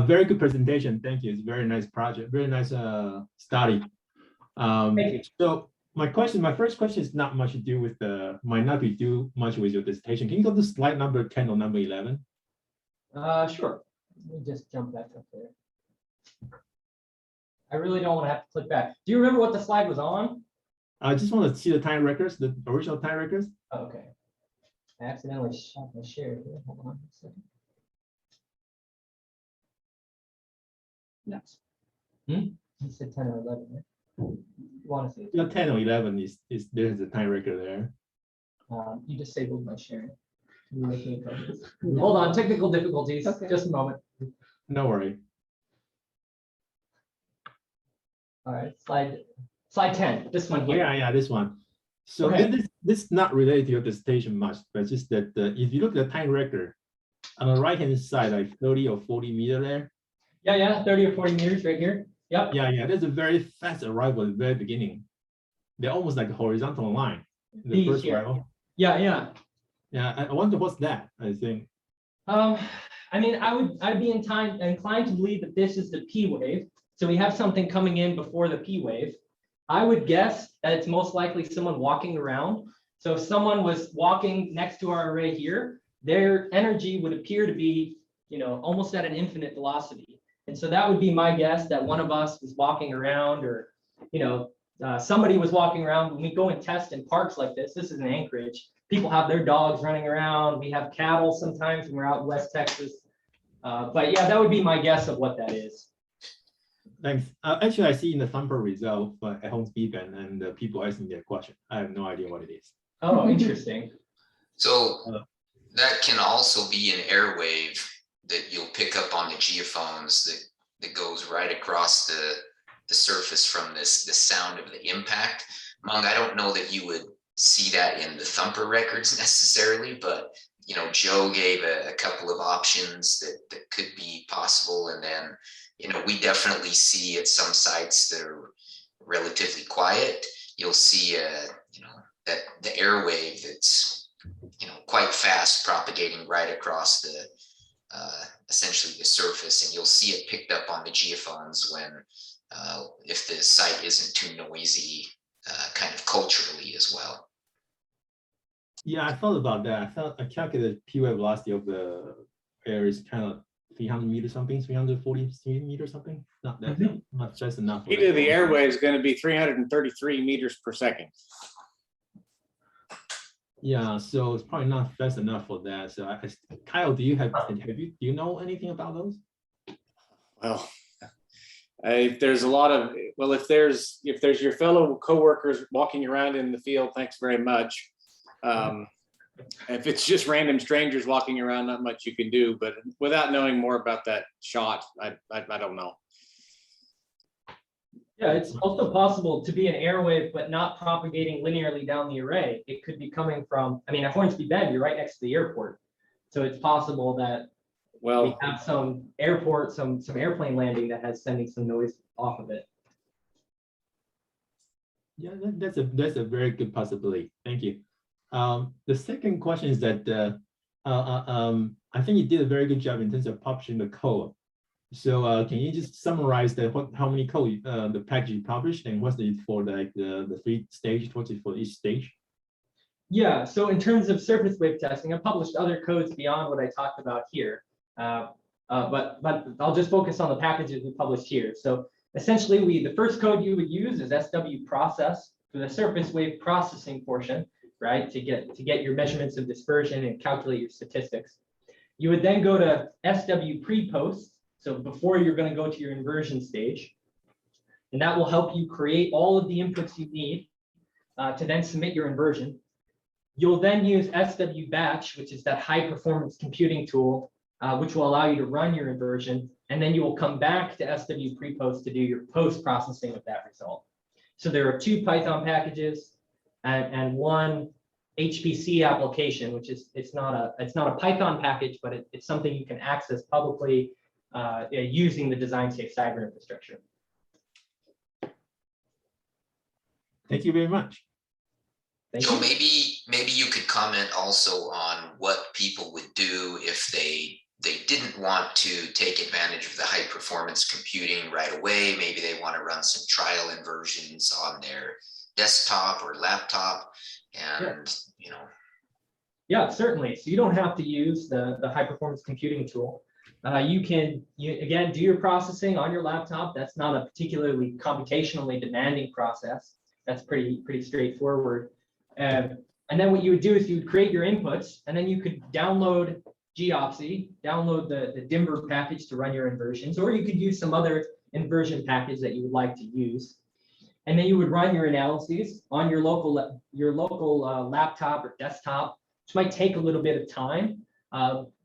Very good presentation. Thank you. It's a very nice project, very nice study. Thank you. So my first question is not much to do with might not be do much with your dissertation. Can you go to slide number 10 or number 11? Sure. Let me just jump back up there. I really don't want to have to click back. Do you remember what the slide was on? I just want to see the time records, the original time records. Oh, okay. I accidentally shot my share here. Hold on a second. Yes. You said 10 or 11, right? You want to see it? Yeah, 10 or 11 is there's a time record there. You disabled my sharing. You're making it progress. Hold on, technical difficulties. Okay. Just a moment. No worry. All right, slide 10. This one here. Yeah, this one. So Okay. this is not related to your dissertation much, but just that if you look at the time record on the right hand side, like 30 or 40 meter there. Yeah, 30 or 40 meters right here. Yep. Yeah, there's a very fast arrival at the very beginning. They're almost like a horizontal line. The These first here. row. Yeah. Yeah, I wonder what's that, I think. I mean, I'd be inclined to believe that this is the P wave. So we have something coming in before the P wave. I would guess that it's most likely someone walking around. So if someone was walking next to our array here, their energy would appear to be, almost at an infinite velocity. And so that would be my guess, that one of us was walking around, or, somebody was walking around. When we go and test in parks like this is in Anchorage, people have their dogs running around. We have cattle sometimes when we're out in West Texas. But yeah, that would be my guess of what that is. Thanks. Actually, I see in the sample result at home speed and people asking their question. I have no idea what it is. Oh, interesting. So that can also be an airwave that you'll pick up on the geophones that goes right across the surface from the sound of the impact. Mung, I don't know that you would see that in the thumper records necessarily, but Joe gave a couple of options that could be possible. And then, we definitely see at some sites that are relatively quiet, you'll see, that the airwave that's, quite fast propagating right across the, essentially the surface. And you'll see it picked up on the geophones when, if the site isn't too noisy, kind of culturally as well. Yeah, I thought about that. I calculated P wave velocity of the air is kind of 300 meters something, 343 meters something. Not that, not just enough. Heat of the airway is going to be 333 meters per second. Yeah, so it's probably not fast enough for that. So Kyle, do you know anything about those? Well, there's a lot of, if there's your fellow coworkers walking around in the field, thanks very much. If it's just random strangers walking around, not much you can do, but without knowing more about that shot, I don't know. Yeah, it's also possible to be an airwave, but not propagating linearly down the array. It could be coming from, at Hornsby Bend, you're right next to the airport. So it's possible that we have some airport, some airplane landing that has sending some noise off of it. Yeah, that's a very good possibility. Thank you. The second question is that I think you did a very good job in terms of publishing the code. So can you just summarize how many code the package you published, and what's it for the 3 stages? What's it for each stage? Yeah, so in terms of surface wave testing, I published other codes beyond what I talked about here. But I'll just focus on the packages we published here. So essentially, the first code you would use is SW process for the surface wave processing portion, right? To get your measurements of dispersion and calculate your statistics. You would then go to SW pre-post, so before you're going to go to your inversion stage, and that will help you create all of the inputs you need to then submit your inversion. You'll then use SW batch, which is that high performance computing tool, which will allow you to run your inversion, and then you will come back to SW pre-post to do your post processing of that result. So there are 2 Python packages and 1 HPC application, which is it's not a Python package, but it's something you can access publicly using the design safe cyber infrastructure. Thank you very much. Thank So you. maybe you could comment also on what people would do if they didn't want to take advantage of the high performance computing right away. Maybe they want to run some trial inversions on their desktop or laptop, and Yeah, certainly. So you don't have to use the high performance computing tool. You can again do your processing on your laptop. That's not a particularly computationally demanding process. That's pretty straightforward. And then what you would do is you would create your inputs, and then you could download Geopsy, download the Dimver package to run your inversions, or you could use some other inversion package that you would like to use. And then you would run your analyses on your local laptop or desktop, which might take a little bit of time,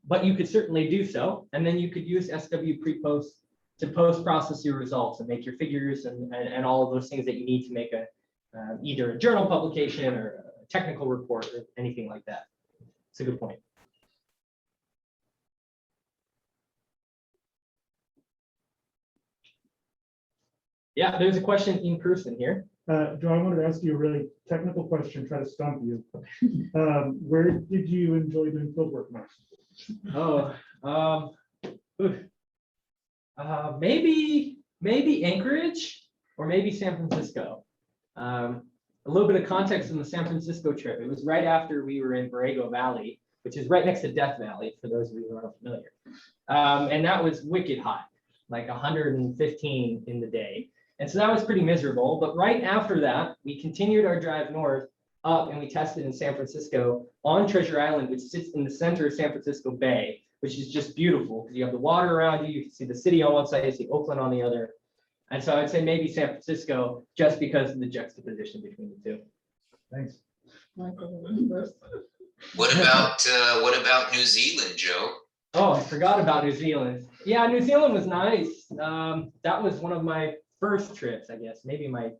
but you could certainly do so. And then you could use SW pre-post to post-process your results and make your figures and all of those things that you need to make either a journal publication or a technical report or anything like that. It's a good point. Yeah, there's a question in person here. Joe, I wanted to ask you a really technical question, try to stump you. Where did you enjoy doing field work most? Oh, maybe Anchorage or maybe San Francisco. A little bit of context on the San Francisco trip. It was right after we were in Borrego Valley, which is right next to Death Valley, for those of you who aren't familiar. And that was wicked hot, like 115 in the day. And so that was pretty miserable. But right after that, we continued our drive north up and we tested in San Francisco on Treasure Island, which sits in the center of San Francisco Bay, which is just beautiful because you have the water around you. You can see the city on one side, you see Oakland on the other. And so I'd say maybe San Francisco, just because of the juxtaposition between the two. Thanks. Michael, What about New Zealand, Joe? Oh, I forgot about New Zealand. Yeah, New Zealand was nice. That was one of my first trips, I guess. Maybe my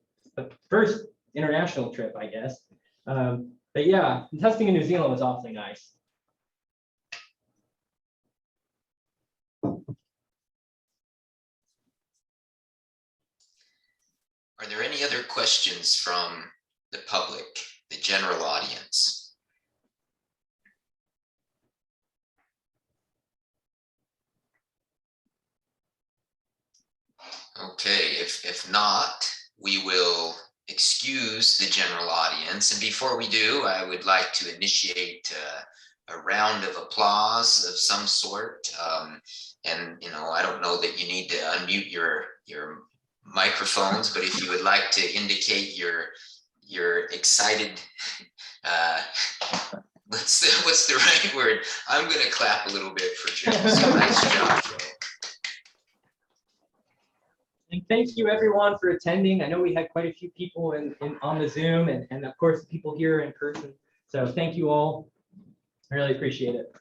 first international trip, I guess. But yeah, testing in New Zealand was awfully nice. Are there any other questions from the public, the general audience? Okay, if not, we will excuse the general audience. And before we do, I would like to initiate a round of applause of some sort. And I don't know that you need to unmute your microphones, but if you would like to indicate your excited, what's the right word? I'm going to clap a little bit for Joe. So nice job, Joe. And thank you everyone for attending. I know we had quite a few people on the Zoom and of course people here in person. So thank you all. I really appreciate it.